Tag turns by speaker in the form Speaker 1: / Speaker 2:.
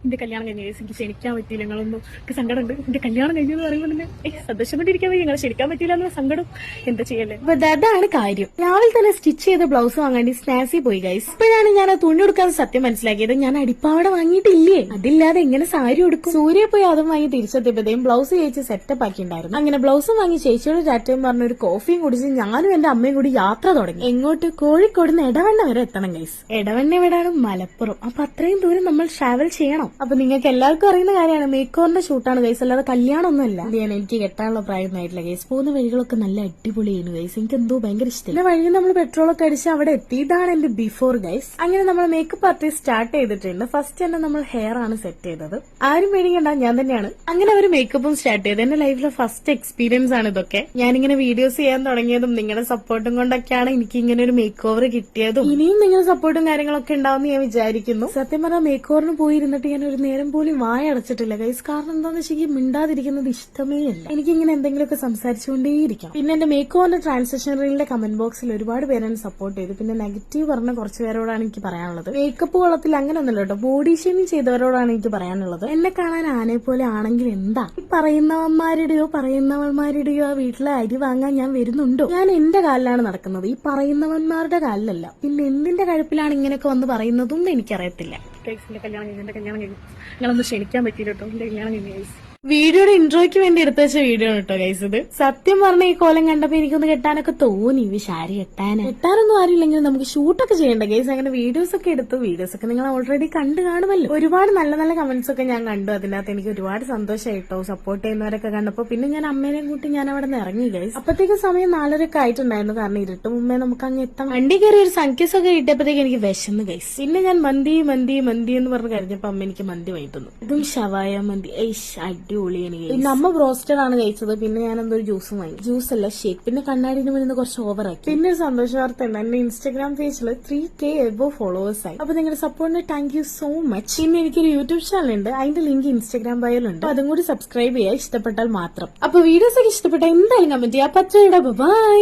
Speaker 1: എന്റെ കല്യാണം കഴിഞ്ഞ എനിക്ക് ക്ഷണിക്കാൻ പറ്റിയില്ല, നിങ്ങളൊന്നും എനിക്ക് സങ്കടമുണ്ട്. എന്റെ കല്യാണം കഴിഞ്ഞെന്ന് പറയുമ്പോൾ തന്നെ സന്തോഷം കൊണ്ടിരിക്കാൻ വയ്യ, നിങ്ങളെ ക്ഷണിക്കാൻ പറ്റിയില്ല എന്നുള്ള സങ്കടം എന്താ ചെയ്യല്ലേ. അപ്പൊ അതാണ് കാര്യം. രാവിലെ തന്നെ സ്റ്റിച്ച് ചെയ്ത ബ്ലൗസ് വാങ്ങാണ്ടി സ്നാസി പോയി ഗൈസ്. ഇപ്പോഴാണ് ഞാൻ ആ തുണി കൊടുക്കാതെ സത്യം മനസ്സിലാക്കിയത്. ഞാൻ അടിപ്പാവട വാങ്ങിയിട്ടില്ലേ, അതില്ലാതെ എങ്ങനെ സാരി കൊടുക്കും. സൂര്യ പോയി അതും വാങ്ങി തിരിച്ചെത്തിയപ്പോഴത്തേയും ബ്ലൗസ് ചേച്ചി സെറ്റപ്പ് ആക്കിണ്ടായിരുന്നു. അങ്ങനെ ബ്ലൗസും വാങ്ങി ചേച്ചിയോട് ചാറ്റയും പറഞ്ഞ ഒരു കോഫിയും കുടിച്ച് ഞാനും എന്റെ അമ്മയും കൂടി യാത്ര തുടങ്ങി. എങ്ങോട്ട്? കോഴിക്കോട് നിന്ന് എടവണ്ണ വരെ എത്തണം ഗൈസ്. എടവണ്ണ എവിടെയാണ്? മലപ്പുറം. അപ്പൊ അത്രയും ദൂരം നമ്മൾ ട്രാവൽ ചെയ്യണം. അപ്പൊ നിങ്ങൾക്ക് എല്ലാവർക്കും അറിയുന്ന കാര്യമാണ്, മേക്ക് ഓവറിന്റെ ഷൂട്ടാണ് ഗൈസ്, അല്ലാതെ കല്യാണമൊന്നുമല്ല. എനിക്ക് കെട്ടാനുള്ള പ്രായമൊന്നായിട്ടില്ല ഗൈസ്. പോകുന്ന വഴികളൊക്കെ നല്ല അടിപൊളിയാണ് ഗൈസ്. എനിക്ക് എന്തോ ഭയങ്കര ഇഷ്ടം. വഴിയിൽ നമ്മൾ പെട്രോളൊക്കെ അടിച്ച് അവിടെ എത്തി. ഇതാണ് എന്റെ ബിഫോർ ഗൈസ്. അങ്ങനെ നമ്മൾ മേക്കപ്പ് ആർട്ടിസ്റ്റ് സ്റ്റാർട്ട് ചെയ്തിട്ടുണ്ട്. ഫസ്റ്റ് തന്നെ നമ്മൾ ഹെയർ ആണ് സെറ്റ് ചെയ്തത്. ആരും പേടിക്കണ്ട, ഞാൻ തന്നെയാണ്. അങ്ങനെ ഒരു മേക്കപ്പും സ്റ്റാർട്ട് ചെയ്ത്. എന്റെ ലൈഫിലെ ഫസ്റ്റ് എക്സ്പീരിയൻസ് ആണ് ഇതൊക്കെ. ഞാനിങ്ങനെ വീഡിയോസ് ചെയ്യാൻ തുടങ്ങിയതും നിങ്ങളുടെ സപ്പോർട്ടും കൊണ്ടൊക്കെയാണ് എനിക്ക് ഇങ്ങനെ ഒരു മേക്ക് ഓവർ കിട്ടിയതും. ഇനിയും നിങ്ങളുടെ സപ്പോർട്ടും കാര്യങ്ങളൊക്കെ ഉണ്ടാവും ഞാൻ വിചാരിക്കുന്നു. സത്യം പറഞ്ഞാൽ മേക്ക് ഓവറിന് പോയിരുന്നിട്ട് ഞാൻ ഒരു നേരം പോലും വായ അടച്ചിട്ടില്ല ഗൈസ്. കാരണം എന്താണെന്ന് വെച്ചാൽ മിണ്ടാതിരിക്കുന്നത് ഇഷ്ടമേ അല്ല. എനിക്കിങ്ങനെ എന്തെങ്കിലുമൊക്കെ സംസാരിച്ചുകൊണ്ടേയിരിക്കാം. പിന്നെ എന്റെ മേക്ക് ഓവറിന്റെ ട്രാൻസാക്ഷൻ റീലിന്റെ കമന്റ് ബോക്സിൽ ഒരുപാട് പേരെ സപ്പോർട്ട് ചെയ്തു. പിന്നെ നെഗറ്റീവ് പറഞ്ഞ കുറച്ച് പേരോടാണ് എനിക്ക് പറയാനുള്ളത്. മേക്കപ്പ് കൊള്ളത്തിൽ അങ്ങനെയൊന്നുമല്ല കേട്ടോ, ബോഡി ഷേമിങ് ചെയ്തവരോടാണ് എനിക്ക് പറയാനുള്ളത്. എന്നെ കാണാൻ ആനെ പോലെ ആണെങ്കിൽ എന്താ, ഈ പറയുന്നവന്മാരുടെയോ ആ വീട്ടിലെ അരി വാങ്ങാൻ ഞാൻ വരുന്നുണ്ടോ? ഞാൻ എന്റെ കാലിലാണ് നടക്കുന്നത്, ഈ പറയുന്നവന്മാരുടെ കാലിലല്ല. പിന്നെ എന്തിന്റെ കഴുപ്പിലാണ് ഇങ്ങനെയൊക്കെ വന്ന് പറയുന്നതും എനിക്കറിയത്തില്ല. എന്റെ കല്യാണം കഴിഞ്ഞു നിങ്ങളൊന്നും ക്ഷണിക്കാൻ പറ്റില്ല കേട്ടോ. എന്റെ കല്യാണം കഴിഞ്ഞു. വീഡിയോയുടെ ഇൻട്രോയ്ക്ക് വേണ്ടി എടുത്തു വെച്ച വീഡിയോ ആണ് കേട്ടോ ഗൈസ് ഇത്. സത്യം പറഞ്ഞ ഈ കോലം കണ്ടപ്പോ എനിക്കൊന്ന് കെട്ടാനൊക്കെ തോന്നി. ശാരി കെട്ടാനൊന്നും ആരുമില്ലെങ്കിൽ നമുക്ക് ഷൂട്ടൊക്കെ ചെയ്യണ്ട ഗൈസ്. അങ്ങനെ വീഡിയോസ് ഒക്കെ എടുത്തു. വീഡിയോസ് ഒക്കെ നിങ്ങൾ ഓൾറെഡി കണ്ടു കാണുമല്ലോ. ഒരുപാട് നല്ല നല്ല കമന്റ്സ് ഒക്കെ ഞാൻ കണ്ടു. അതിനകത്ത് എനിക്ക് ഒരുപാട് സന്തോഷമായിട്ടോ സപ്പോർട്ട് ചെയ്യുന്നവരൊക്കെ കണ്ടപ്പോ. പിന്നെ ഞാൻ അമ്മേനെ കൂട്ടി ഞാൻ അവിടെ നിന്ന് ഇറങ്ങി ഗൈസ്. അപ്പത്തേക്ക് സമയം 4:30 ആയിട്ടുണ്ടായിരുന്നു. കാരണം ഇരുട്ട് മുമ്പേ നമുക്ക് അങ്ങ് എത്താം. വണ്ടി കയറി ഒരു സംഖ്യസൊക്കെ കിട്ടിയപ്പോഴത്തേക്ക് എനിക്ക് വിശന്ന് ഗൈസ്. പിന്നെ ഞാൻ മന്തി എന്ന് പറഞ്ഞ് കഴിഞ്ഞപ്പോ അമ്മ എനിക്ക് മന്തി വാങ്ങിത്തന്നു. ഇതും ഷവായ മന്തി അടിപൊളിയാണ്. പിന്നെ അമ്മ ബ്രോസ്റ്റഡ് ആണ് കഴിച്ചത്. പിന്നെ ഞാൻ എന്തോ ഒരു ജ്യൂസും വാങ്ങി. ജ്യൂസ് അല്ല ഷേക്ക്. പിന്നെ കണ്ണാടിന് മുന്നിൽ കുറച്ച് ഓവറാക്കി. പിന്നെ ഒരു സന്തോഷ വാർത്ത ഉണ്ട്, എന്റെ ഇൻസ്റ്റാഗ്രാം പേജിൽ 3K എബോവ് ഫോളോവേഴ്സ് ആയി. അപ്പൊ നിങ്ങളുടെ സപ്പോർട്ടിന് താങ്ക് യു സോ മച്ച്. പിന്നെ എനിക്കൊരു യൂട്യൂബ് ചാനൽ ഉണ്ട്, അതിന്റെ ലിങ്ക് ഇൻസ്റ്റാഗ്രാം ബയോയിലുണ്ട്. അതും കൂടി സബ്സ്ക്രൈബ് ചെയ്യുക ഇഷ്ടപ്പെട്ടാൽ മാത്രം. അപ്പൊ വീഡിയോസ് ഒക്കെ ഇഷ്ടപ്പെട്ട എന്തായാലും കമന്റ് ചെയ്യാം. ബൈ.